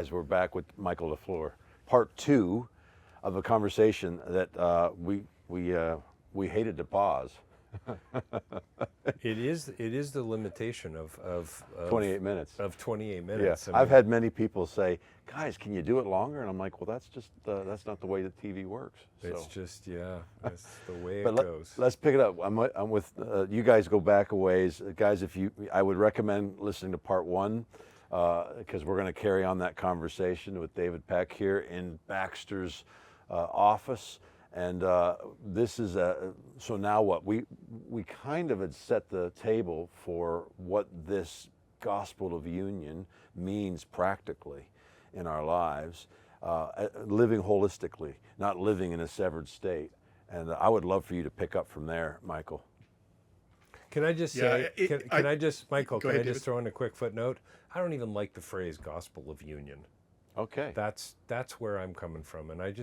guys, we're back with Michael Lafleur, part 2 of a conversation that we hated to pause. It is the limitation of 28 minutes. Of 28 minutes. Yeah. I've had many people say, guys, can you do it longer? And I'm like, well, that's just that's not the way that TV works. It's just, that's the way But it goes. Let's pick it up. I'm with you guys. Go back a ways, guys. I would recommend listening to part 1 because we're going to carry on that conversation with David Peck here in Baxter's office. And this is so now what we kind of had set the table for what this gospel of union means practically in our lives, living holistically, not living in a severed state. And I would love for you to pick up from there, Michael. Can I just say, Michael, go can I ahead, just throw in a quick footnote? I don't even like the phrase gospel of union. Okay. That's where I'm coming from, and I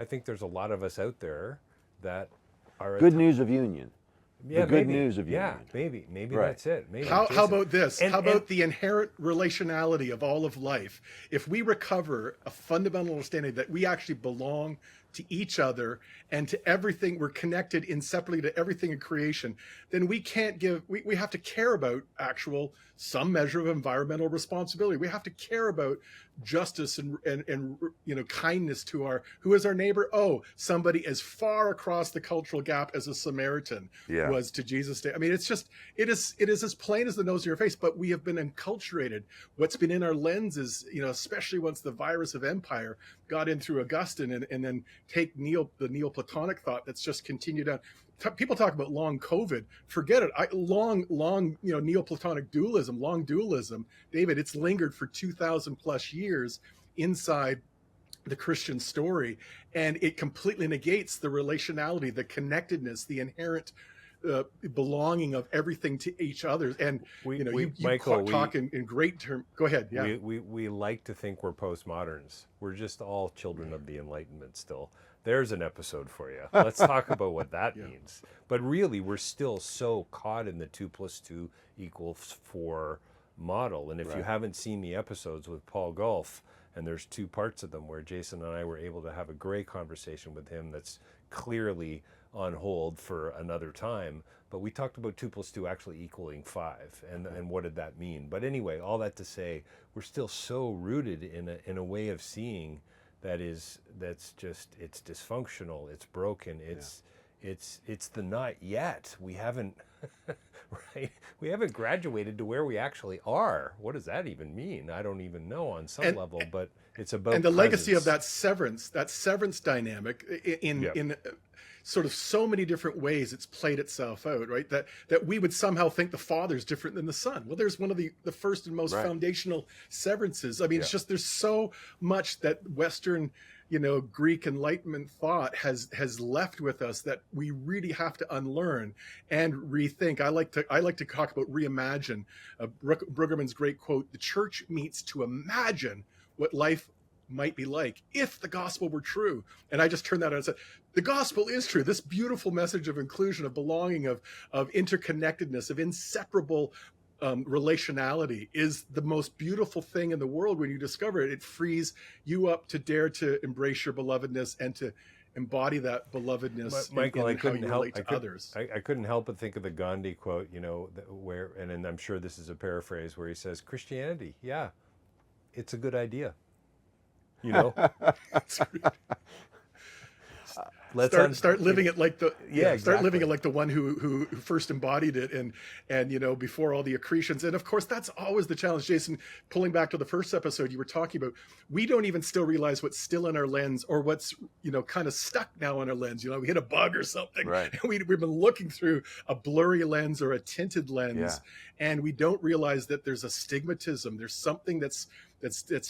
think there's a lot of us out there that are good news of union. Yeah, the good maybe. news of union. Yeah, maybe Right. that's it. Maybe. How Jason. about this? And, How about the inherent relationality of all of life? If we recover a fundamental understanding that we actually belong to each other and to everything, we're connected inseparably to everything in creation, then we can't we have to care about some measure of environmental responsibility. We have to care about justice and kindness to who is our neighbor? Oh, somebody as far across the cultural gap as a Samaritan was to Jesus' day. I mean, it is as plain as the nose in your face, but we have been enculturated. What's been in our lenses, especially once the virus of empire got in through Augustine and then take the Neoplatonic thought that's just continued on. People talk about long COVID. Forget it. Long Neoplatonic dualism, long dualism. David, it's lingered for 2,000 plus years inside the Christian story, and it completely negates the relationality, the connectedness, the inherent belonging of everything to each other. And Michael, talk in great terms. Go ahead. Yeah. We like to think we're postmoderns. We're just all children of the Enlightenment still. There's an episode for you. Let's talk about what that means. But really, we're still so caught in the 2 + 2 = 4 model. And if you haven't seen the episodes with Paul Gulf, and there's 2 parts of them where Jason and I were able to have a great conversation with him that's clearly on hold for another time. But we talked about 2 + 2 actually equaling 5, and what did that mean? But anyway, all that to say, we're still so rooted in a way of seeing that's just, it's dysfunctional, it's broken, it's the not yet. We haven't we haven't graduated to where we actually are. What does that even mean? I don't even know on some level, but it's about and the presence. legacy of that severance dynamic in sort of so many different ways it's played itself out, right? That we would somehow think the Father's different than the Son. Well, there's one of the first and most foundational severances. I mean, it's just, there's so much that Western, Greek Enlightenment thought has left with us that we really have to unlearn and rethink. I like to talk about reimagine. Brueggemann's great quote: "The church meets to imagine what life might be like if the gospel were true." And I just turned that on and said, the gospel is true. This beautiful message of inclusion, of belonging, of interconnectedness, of inseparable relationality is the most beautiful thing in the world. When you discover it, it frees you up to dare to embrace your belovedness and to embody that belovedness Michael, in how you relate to others. I couldn't help but think of the Gandhi quote, where, and I'm sure this is a paraphrase, where he says, Christianity, it's a good idea. Let's start living it like the exactly. Start living it like the one who first embodied it, and before all the accretions. And of course, that's always the challenge, Jason. Pulling back to the first episode you were talking about, we don't even still realize what's still in our lens, or what's kind of stuck now in our lens. We hit a bug or something, right? And we've been looking through a blurry lens or a tinted lens, and we don't realize that there's a stigmatism. There's something that's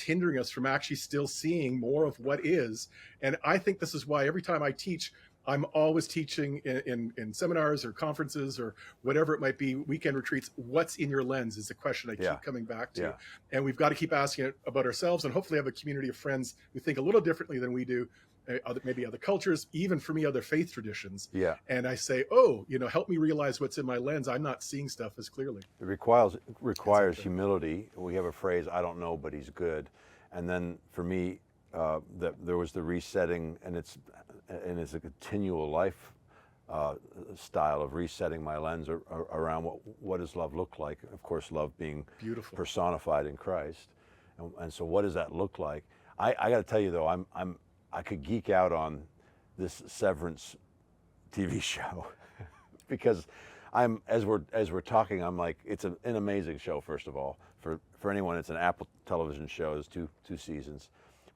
hindering us from actually still seeing more of what is. And I think this is why every time I teach, I'm always teaching in seminars or conferences or whatever it might be, weekend retreats, what's in your lens is the question I keep coming back to. And we've got to keep asking it about ourselves, and hopefully have a community of friends who think a little differently than we do, maybe other cultures, even for me, other faith traditions. And I say, help me realize what's in my lens. I'm not seeing stuff as clearly. It requires humility. We have a phrase, I don't know, but he's good. And then for me, there was the resetting, and it's a continual life style of resetting my lens around what does love look like. Of course, love being Beautiful. personified in Christ, and so what does that look like? I got to tell you though, I could geek out on this Severance TV show because as we're talking, I'm like, it's an amazing show. First of all, for anyone, it's an Apple television show. There's two seasons,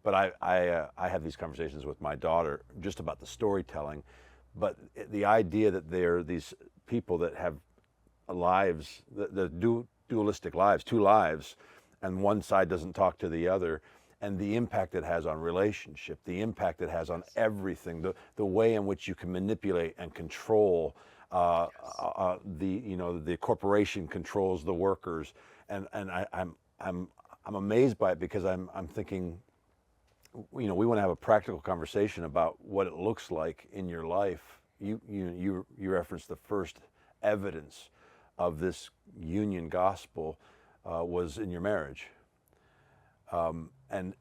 but I have these conversations with my daughter just about the storytelling, but the idea that they're these people that have lives, the dualistic lives, two lives, and one side doesn't talk to the other, and the impact it has on relationship, the impact it has on everything, the way in which you can manipulate and control. The corporation controls the workers, and I'm amazed by it because I'm thinking, we want to have a practical conversation about what it looks like in your life. You referenced the first evidence of this union gospel was in your marriage. And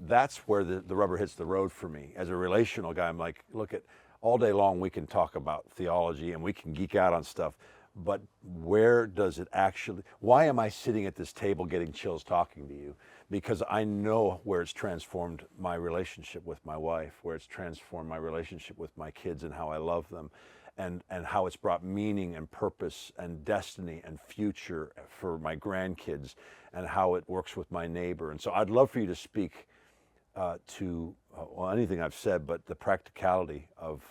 that's where the rubber hits the road for me. As a relational guy, I'm like, look, all day long we can talk about theology and we can geek out on stuff, but where does it actually, why am I sitting at this table getting chills talking to you? Because I know where it's transformed my relationship with my wife, where it's transformed my relationship with my kids and how I love them, and how it's brought meaning and purpose and destiny and future for my grandkids, and how it works with my neighbor. And so I'd love for you to speak to anything I've said, but the practicality of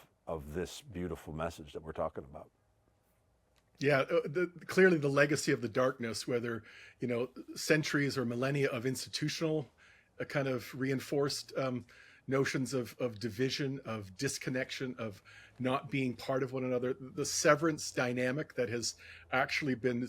this beautiful message that we're talking about. Yeah, clearly the legacy of the darkness, whether centuries or millennia of institutional kind of reinforced notions of division, of disconnection, of not being part of one another, the severance dynamic that has actually been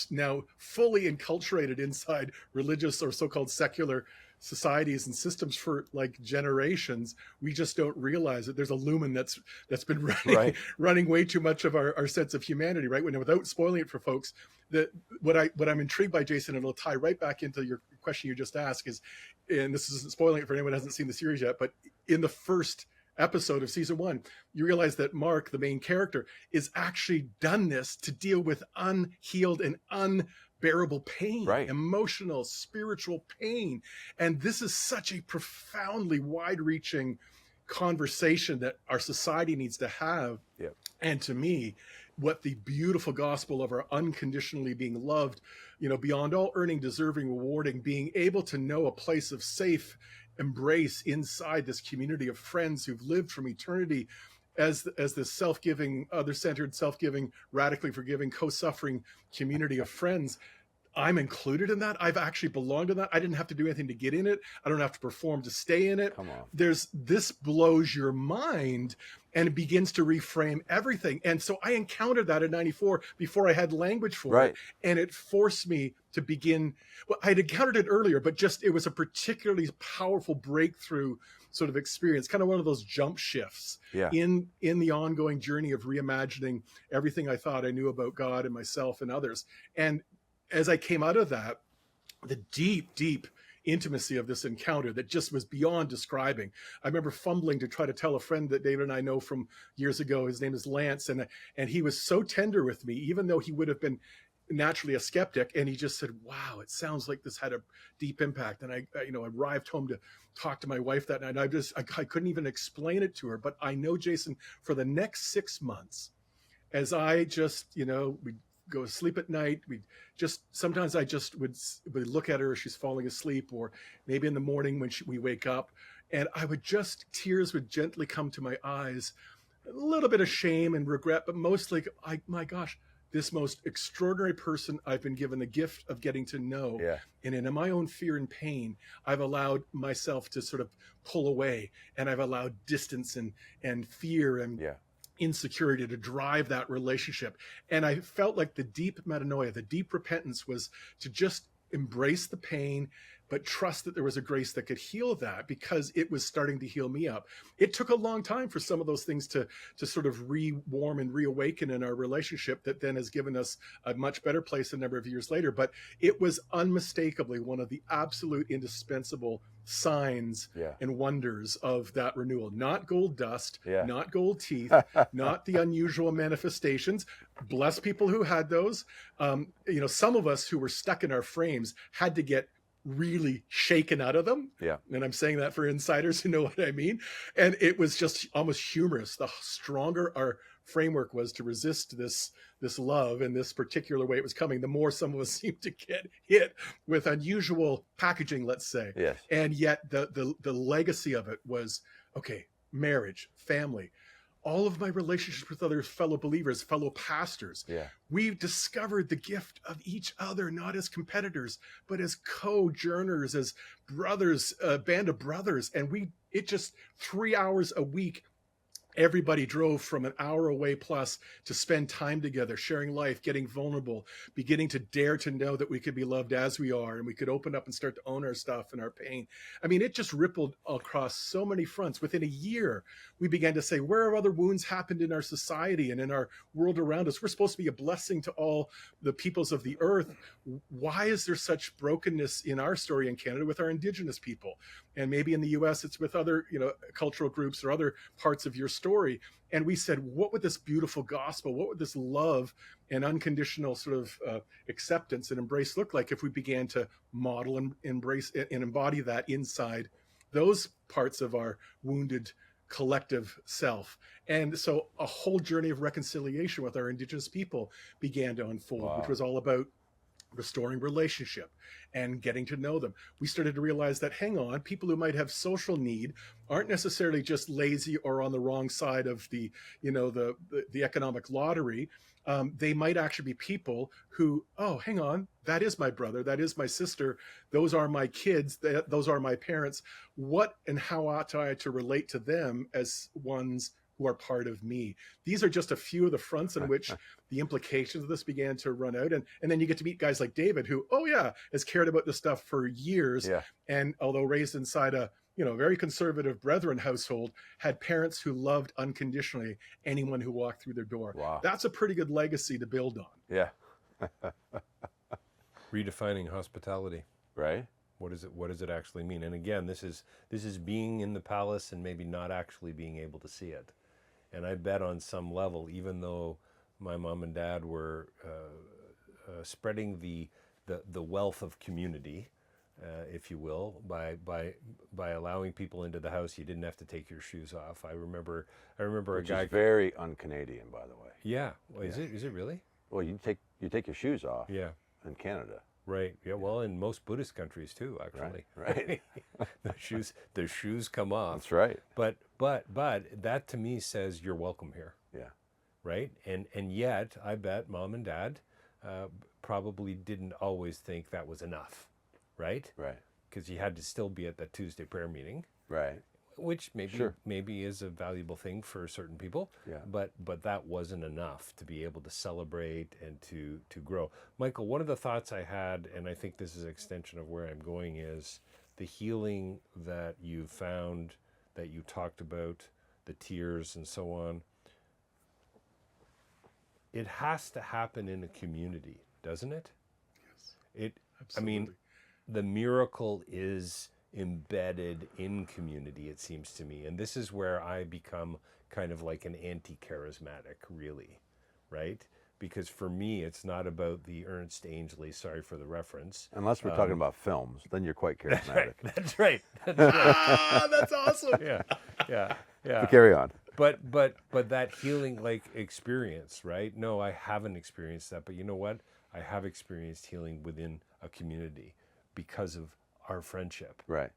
now fully enculturated inside religious or so-called secular societies and systems for like generations. We just don't realize that there's a lumen that's been running, Right. running way too much of our sense of humanity, right? Without spoiling it for folks, that what I'm intrigued by, Jason, and it'll tie right back into your question you just asked, is, and this isn't spoiling it for anyone who hasn't seen the series yet, but in the first episode of season 1, you realize that Mark, the main character, is actually done this to deal with unhealed and unbearable pain, Right. emotional, spiritual pain. And this is such a profoundly wide-reaching conversation that our society needs to have. Yep. And to me, what the beautiful gospel of our unconditionally being loved, beyond all earning, deserving, rewarding, being able to know a place of safe embrace inside this community of friends who've lived from eternity as this self-giving, other-centered, self-giving, radically forgiving, co-suffering community of friends. I'm included in that. I've actually belonged to that. I didn't have to do anything to get in it. I don't have to perform to stay in it. Come on. This blows your mind, and it begins to reframe everything. And so I encountered that in 94 before I had language for Right. it. And it forced me to begin, well, I'd encountered it earlier, but just, it was a particularly powerful breakthrough sort of experience, kind of one of those jump shifts Yeah. in the ongoing journey of reimagining everything I thought I knew about God and myself and others. And as I came out of that, the deep, deep intimacy of this encounter that just was beyond describing. I remember fumbling to try to tell a friend that David and I know from years ago. His name is Lance, and he was so tender with me, even though he would have been naturally a skeptic. And he just said, "Wow, it sounds like this had a deep impact." And I arrived home to talk to my wife that night. I couldn't even explain it to her. But I know, Jason, for the next 6 months, as I just, we go to sleep at night. Sometimes I just would look at her as she's falling asleep, or maybe in the morning when we wake up, and tears would gently come to my eyes, a little bit of shame and regret, but mostly, my gosh, this most extraordinary person I've been given the gift of getting to know. Yeah. And in my own fear and pain, I've allowed myself to sort of pull away, and I've allowed distance and fear and Yeah. insecurity to drive that relationship. And I felt like the deep metanoia, the deep repentance, was to just embrace the pain, but trust that there was a grace that could heal that because it was starting to heal me up. It took a long time for some of those things to sort of re-warm and reawaken in our relationship that then has given us a much better place a number of years later. But it was unmistakably one of the absolute indispensable signs Yeah. and wonders of that renewal. Not gold dust, Yeah. not gold teeth, not the unusual manifestations. Bless people who had those. Some of us who were stuck in our frames had to get really shaken out of them. Yeah. And I'm saying that for insiders who know what I mean. And it was just almost humorous. The stronger our framework was to resist this love and this particular way it was coming, the more some of us seemed to get hit with unusual packaging, let's say. Yes. And yet the legacy of it was, okay, marriage, family, all of my relationships with other fellow believers, fellow pastors. Yeah. We've discovered the gift of each other, not as competitors, but as co-journers, as brothers, a band of brothers. And it just 3 hours a week, everybody drove from an hour away plus to spend time together, sharing life, getting vulnerable, beginning to dare to know that we could be loved as we are, and we could open up and start to own our stuff and our pain. I mean, it just rippled across so many fronts. Within a year, we began to say, where have other wounds happened in our society and in our world around us? We're supposed to be a blessing to all the peoples of the earth. Why is there such brokenness in our story in Canada with our Indigenous people? And maybe in the US, it's with other, cultural groups or other parts of your story. And we said, what would this beautiful gospel, what would this love and unconditional sort of acceptance and embrace look like if we began to model and embrace and embody that inside those parts of our wounded collective self? And so a whole journey of reconciliation with our Indigenous people began to unfold. Wow. Which was all about restoring relationship and getting to know them. We started to realize that, hang on, people who might have social need aren't necessarily just lazy or on the wrong side of the economic lottery. They might actually be people who, oh, hang on, that is my brother, that is my sister, those are my kids, those are my parents. What and how ought I to relate to them as ones who are part of me? These are just a few of the fronts in which the implications of this began to run out. And then you get to meet guys like David, who, has cared about this stuff for years. Yeah. And although raised inside a very conservative Brethren household, had parents who loved unconditionally anyone who walked through their door. Wow. That's a pretty good legacy to build on. Yeah. Redefining hospitality. Right. What does it actually mean? And again, this is being in the palace and maybe not actually being able to see it. And I bet on some level, even though my mom and dad were spreading the wealth of community, if you will, by allowing people into the house, you didn't have to take your shoes off. I remember Which a guy. Is very un-Canadian, by the way. Yeah. Well, is it really? Well, you take your shoes off. Yeah. In Canada. Right. Yeah. Well, in most Buddhist countries too, actually. Right. the shoes come off. That's right. But that to me says you're welcome here. Yeah. Right. And yet I bet mom and dad probably didn't always think that was enough. Right. Right. Because you had to still be at that Tuesday prayer meeting. Right. Which maybe is a valuable thing for certain people. Yeah. But that wasn't enough to be able to celebrate and to grow. Michael, one of the thoughts I had, and I think this is an extension of where I'm going, is the healing that you found, that you talked about, the tears and so on. It has to happen in a community, doesn't it? Yes. Absolutely. I mean, the miracle is embedded in community, it seems to me. And this is where I become kind of like an anti-charismatic, really, right? Because for me, it's not about the Ernst Ainsley, sorry for the reference. Unless we're talking about films, then you're quite charismatic. That's right. That's awesome. Yeah. But carry on. But that healing like experience, right? No, I haven't experienced that. But you know what? I have experienced healing within a community because of our friendship. Right.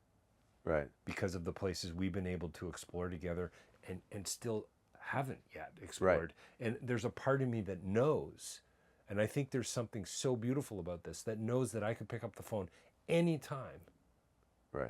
Because of the places we've been able to explore together and still haven't yet explored. Right. And there's a part of me that knows, and I think there's something so beautiful about this, that knows that I could pick up the phone anytime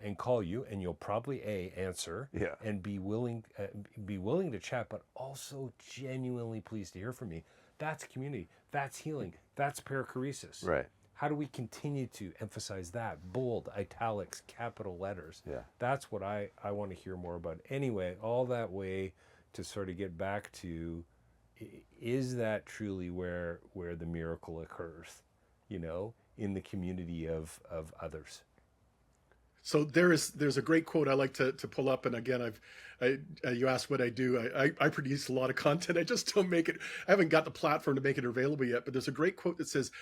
and call you, and you'll probably answer and be willing to chat, but also genuinely pleased to hear from me. That's community. That's healing. That's perichoresis. Right. How do we continue to emphasize that? Bold, italics, capital letters. Yeah. That's what I want to hear more about. Anyway, all that way to sort of get back to, is that truly where the miracle occurs, in the community of others? So there's a great quote I like to pull up, and again, you asked what I do. I produce a lot of content. I just don't make it. I haven't got the platform to make it available yet. But there's a great quote that says,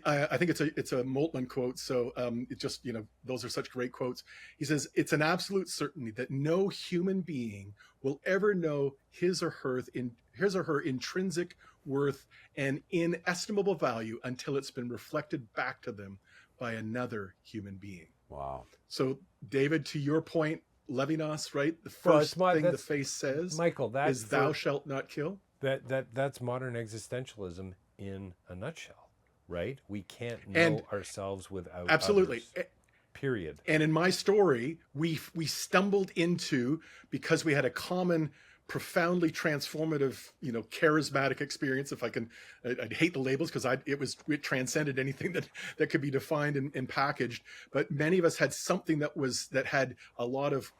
I think it's a Moltmann quote. So it just, those are such great quotes. He says, it's an absolute certainty that no human being will ever know his or her intrinsic worth and inestimable value until it's been reflected back to them by another human being. Wow. So, David, to your point, Levinas, right? The first thing the face says, Michael, is "Thou shalt not kill." That's modern existentialism in a nutshell, right? We can't know ourselves without absolutely. Others. Period. And in my story, we stumbled into, because we had a common, profoundly transformative, charismatic experience. If I can, I'd hate the labels because it transcended anything that could be defined and packaged. But many of us had something that had a lot of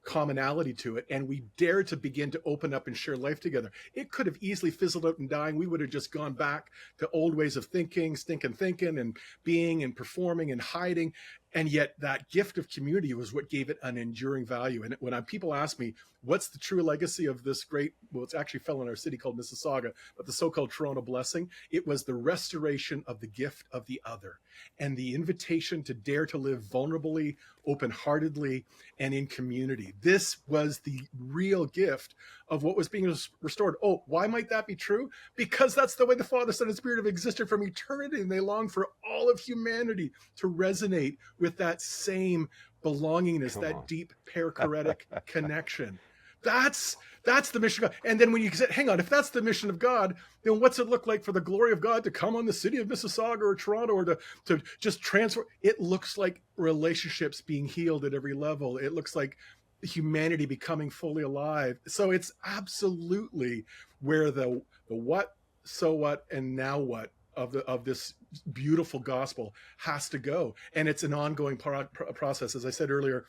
commonality to it, and we dared to begin to open up and share life together. It could have easily fizzled out and dying. We would have just gone back to old ways of thinking, stinking thinking, and being and performing and hiding. And yet that gift of community was what gave it an enduring value. And when people ask me, what's the true legacy of this great, well, it's actually fell in our city called Mississauga, but the so-called Toronto blessing, it was the restoration of the gift of the other and the invitation to dare to live vulnerably, open-heartedly, and in community. This was the real gift of what was being restored. Oh, why might that be true? Because that's the way the Father, Son, and Spirit have existed from eternity, and they long for all of humanity to resonate with that same belongingness, that deep perichoretic connection. That's the mission of God. And then when you say, hang on, if that's the mission of God, then what's it look like for the glory of God to come on the city of Mississauga or Toronto, or to just transfer? It looks like relationships being healed at every level. It looks like humanity becoming fully alive. So it's absolutely where the what, so what, and now what of this beautiful gospel has to go. And it's an ongoing process. As I said earlier,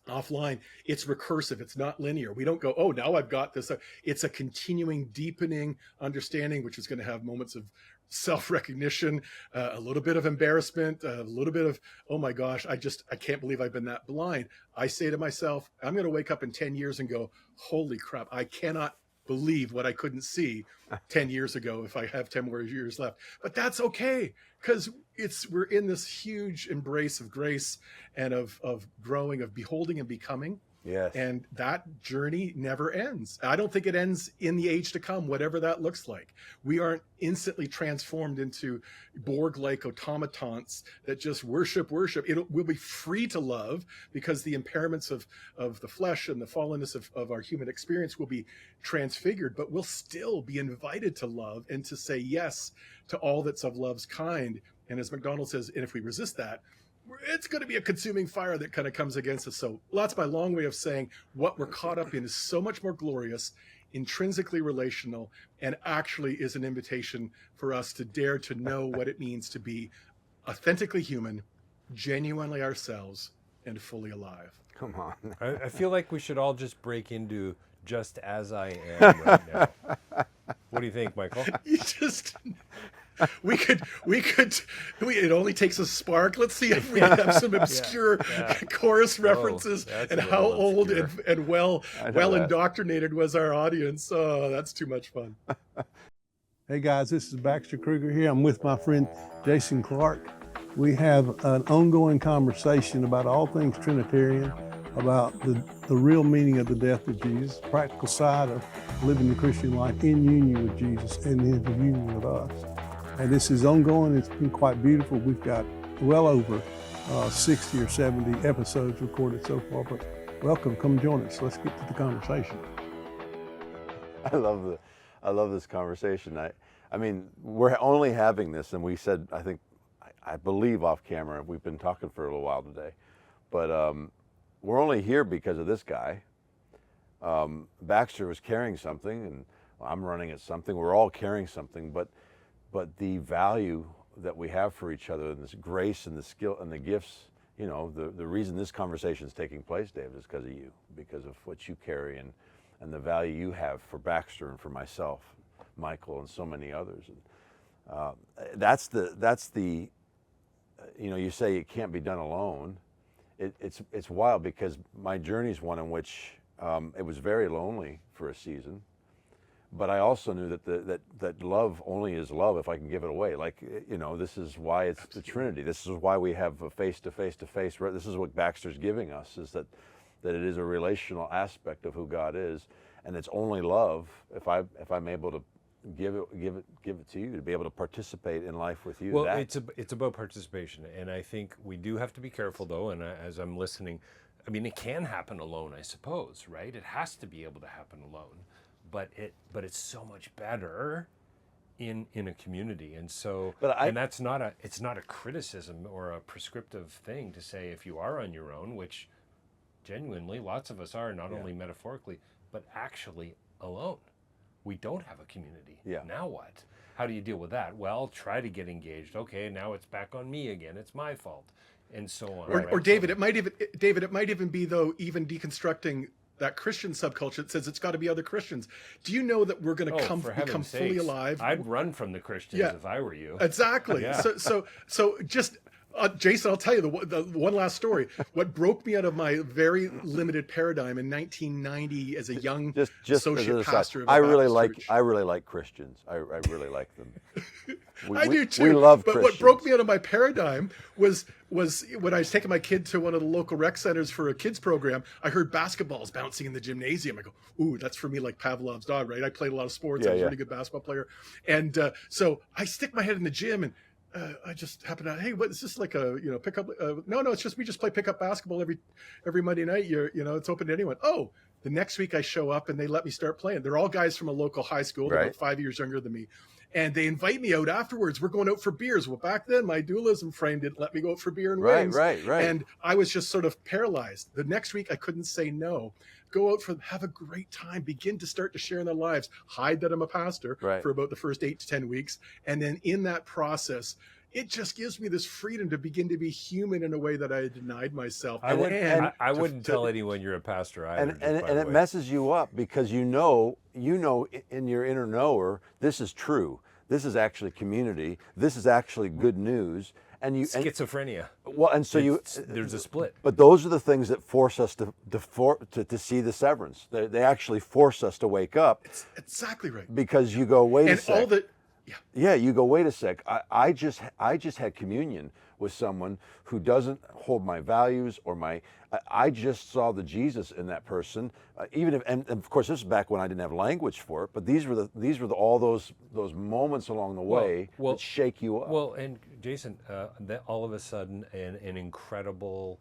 offline, it's recursive, it's not linear. We don't go, oh, now I've got this. It's a continuing deepening understanding, which is going to have moments of self-recognition, a little bit of embarrassment, a little bit of, oh my gosh, I can't believe I've been that blind. I say to myself, I'm going to wake up in 10 years and go, holy crap, I cannot believe what I couldn't see 10 years ago if I have 10 more years left. But that's okay, because we're in this huge embrace of grace and of growing, of beholding and becoming. Yes. And that journey never ends. I don't think it ends in the age to come, whatever that looks like. We aren't instantly transformed into Borg-like automatons that just worship. We'll be free to love, because the impairments of the flesh and the fallenness of our human experience will be transfigured, but we'll still be invited to love and to say yes to all that's of love's kind. And as MacDonald says, and if we resist that, it's going to be a consuming fire that kind of comes against us. So that's my long way of saying what we're caught up in is so much more glorious, intrinsically relational, and actually is an invitation for us to dare to know what it means to be authentically human, genuinely ourselves, and fully alive. Come on. I feel like we should all just break into just as I am right now. What do you think, Michael? It only takes a spark. Let's see if we have some obscure chorus references and how old and well indoctrinated was our audience. Oh, that's too much fun. Hey guys, this is Baxter Kruger here. I'm with my friend Jason Clark. We have an ongoing conversation about all things Trinitarian, about the real meaning of the death of Jesus, practical side of living the Christian life in union with Jesus and in union with us. And this is ongoing. It's been quite beautiful. We've got well over 60 or 70 episodes recorded so far, but welcome, come join us. Let's get to the conversation. I love this conversation. I mean, we're only having this, and we said, I believe off camera, we've been talking for a little while today, but we're only here because of this guy. Baxter was carrying something, and I'm running at something. We're all carrying something, but the value that we have for each other, and this grace and the skill and the gifts. You know, the reason this conversation is taking place, David, is because of you, because of what you carry and the value you have for Baxter and for myself, Michael, and so many others. And that's the you know, you say it can't be done alone. It's wild, because my journey is one in which it was very lonely for a season, but I also knew that love only is love if I can give it away. Like, you know, this is why it's the Trinity. This is why we have a face-to-face. This is what Baxter's giving us, is that it is a relational aspect of who God is, and it's only love if I'm able to give it to you, to be able to participate in life with you. Well, it's about participation, and I think we do have to be careful, though. And as I'm listening, I mean, it can happen alone, I suppose, right? It has to be able to happen alone, but it's so much better in a community. And so, and that's it's not a criticism or a prescriptive thing to say if you are on your own, which genuinely lots of us are, not only metaphorically but actually alone. We don't have a community. Yeah. Now what? How do you deal with that? Well, try to get engaged. Okay, now it's back on me again. It's my fault, and so on. Or David, it might even be, though, even deconstructing that Christian subculture that says it's got to be other Christians. Do you know that we're going to become fully alive? I'd run from the Christians if I were you. Exactly. Yeah. So just. Jason, I'll tell you the one last story. What broke me out of my very limited paradigm in 1990 as a young associate pastor of a I really Baptist like Christians. I really like them. I do too. We love but Christians. What broke me out of my paradigm was when I was taking my kid to one of the local rec centers for a kids program. I heard basketballs bouncing in the gymnasium. I go, ooh, that's for me, like Pavlov's dog, right? I played a lot of sports. I was a really good basketball player, and so I stick my head in the gym and. I just happened to, hey, what is this, like a pickup? No, it's just we just play pickup basketball every Monday night. It's open to anyone. Oh, the next week I show up and they let me start playing. They're all guys from a local high school. They're about 5 years younger than me, and they invite me out afterwards. We're going out for beers. Well, back then my dualism frame didn't let me go out for beer and wings. Right. And I was just sort of paralyzed. The next week I couldn't say no. Go out have a great time, begin to start to share in their lives, hide that I'm a pastor for about the first 8 to 10 weeks. And then in that process, it just gives me this freedom to begin to be human in a way that I had denied myself. I wouldn't tell anyone you're a pastor either. And it messes you up, because you know in your inner knower, this is true. This is actually community. This is actually good news. And schizophrenia. There's a split. But those are the things that force us to see the severance. They actually force us to wake up. It's exactly right. Because you go, wait a sec. You go, wait a sec. I just had communion with someone who doesn't hold my values or I just saw the Jesus in that person. And of course, this is back when I didn't have language for it. But these were all those moments along the way that shake you up. Well, and Jason, that all of a sudden an incredible,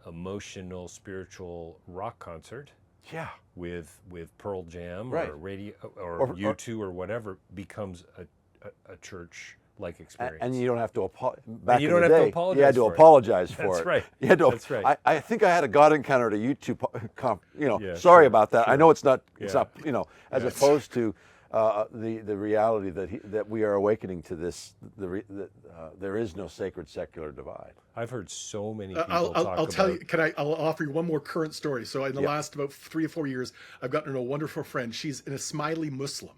emotional, spiritual rock concert. Yeah. With Pearl Jam or radio or U2 or whatever becomes a church-like experience. And you don't have to apologize. You don't have to apologize. You had to apologize for it. That's right. That's right. I think I had a God encounter at a YouTube. Sorry about that. Sure. I know it's not. It's not. As opposed to the reality that we are awakening to this. There is no sacred secular divide. I've heard so many people I'll tell you. I'll offer you one more current story. So in the last about 3 or 4 years, I've gotten to know a wonderful friend. She's an Ismaili Muslim.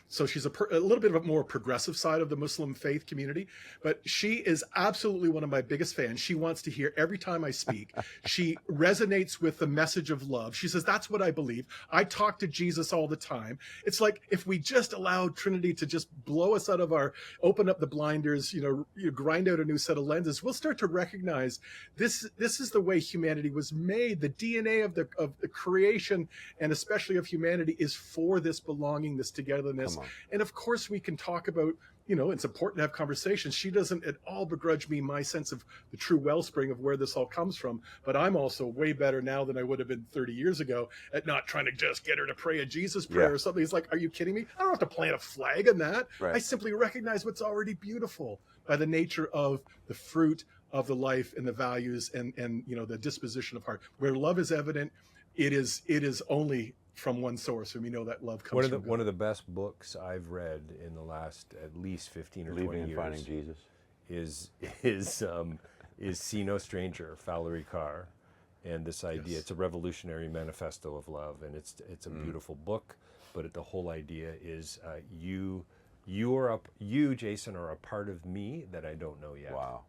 So she's a little bit of a more progressive side of the Muslim faith community, but she is absolutely one of my biggest fans. She wants to hear every time I speak. She resonates with the message of love. She says, that's what I believe. I talk to Jesus all the time. It's like if we just allowed Trinity to just blow us out of open up the blinders, grind out a new set of lenses, we'll start to recognize this is the way humanity was made. The DNA of the creation, and especially of humanity, is for this belonging, this togetherness. And of course we can talk about, it's important to have conversations. She doesn't at all begrudge me my sense of the true wellspring of where this all comes from. But I'm also way better now than I would have been 30 years ago at not trying to just get her to pray a Jesus prayer or something. It's like, are you kidding me? I don't have to plant a flag on that. Right. I simply recognize what's already beautiful by the nature of the fruit of the life and the values and the disposition of heart. Where love is evident, it is only from one source, and we know that love comes from God. One of the best books I've read in the last at least 15 or 20 years. Redefining Jesus. is See No Stranger, Valerie Carr, and this idea. Yes. It's a revolutionary manifesto of love, and it's a beautiful book. But the whole idea is you, Jason, are a part of me that I don't know yet. Wow.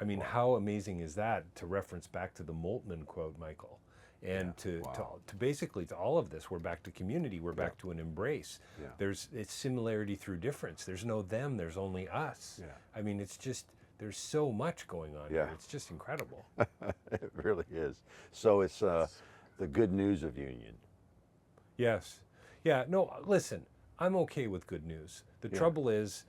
I mean, how amazing is that, to reference back to the Moltmann quote, Michael? And to basically to all of this, we're back to community, we're back to an embrace. Yeah. It's similarity through difference. There's no them, there's only us. Yeah. I mean, it's just, there's so much going on here. It's just incredible. It really is. So it's the good news of union. Yes. Yeah, no, listen, I'm okay with good news. The trouble is,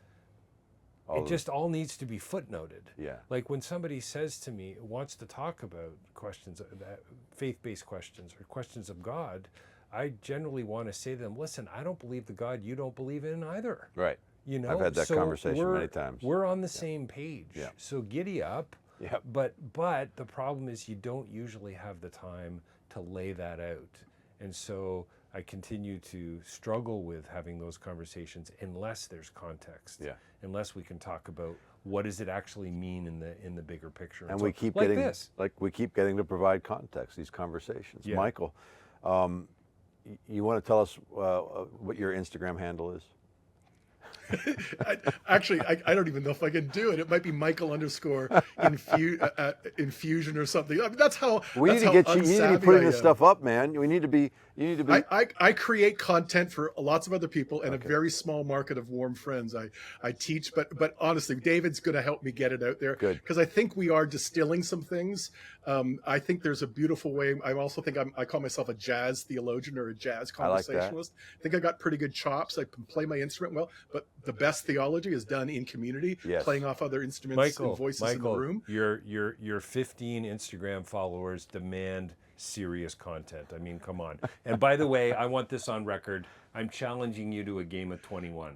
it just all needs to be footnoted. Yeah. Like when somebody says to me, wants to talk about questions, faith-based questions or questions of God, I generally want to say to them, listen, I don't believe the God you don't believe in either. Right. You know, I've had that conversation many times. We're on the same page. Yeah. So giddy up. Yeah. But the problem is you don't usually have the time to lay that out. And so I continue to struggle with having those conversations unless there's context. Yeah. Unless we can talk about what does it actually mean in the bigger picture. And so, we keep like getting this. we keep getting to provide context, these conversations. Yeah. Michael, you want to tell us what your Instagram handle is? I don't even know if I can do it. It might be Michael _infusion or something. I mean, that's how We need that's to get how you. You need to be unsavvy putting I this am. stuff up, man. You need to be. I create content for lots of other people and a very small market of warm friends. I teach, but honestly, David's going to help me get it out there. Good. Because I think we are distilling some things. I think there's a beautiful way. I also think I call myself a jazz theologian or a jazz I like that. conversationalist. I think I got pretty good chops. I can play my instrument well, but the best theology is done in community, Yes. playing off other instruments and voices in the room. Your 15 Instagram followers demand serious content. I mean, come on. And by the way, I want this on record. I'm challenging you to a game of 21.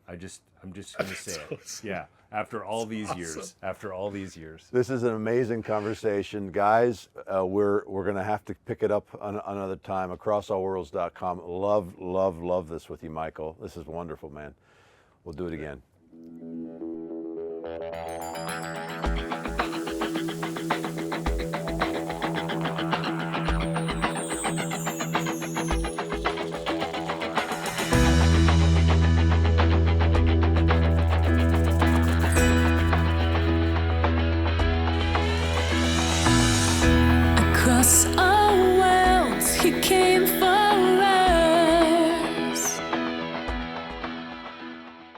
I'm just going to say it. Awesome. Yeah. After all these awesome. years. After all these years. This is an amazing conversation, guys. We're going to have to pick it up another time. AcrossAllWorlds.com. Love this with you, Michael. This is wonderful, man. We'll do it again.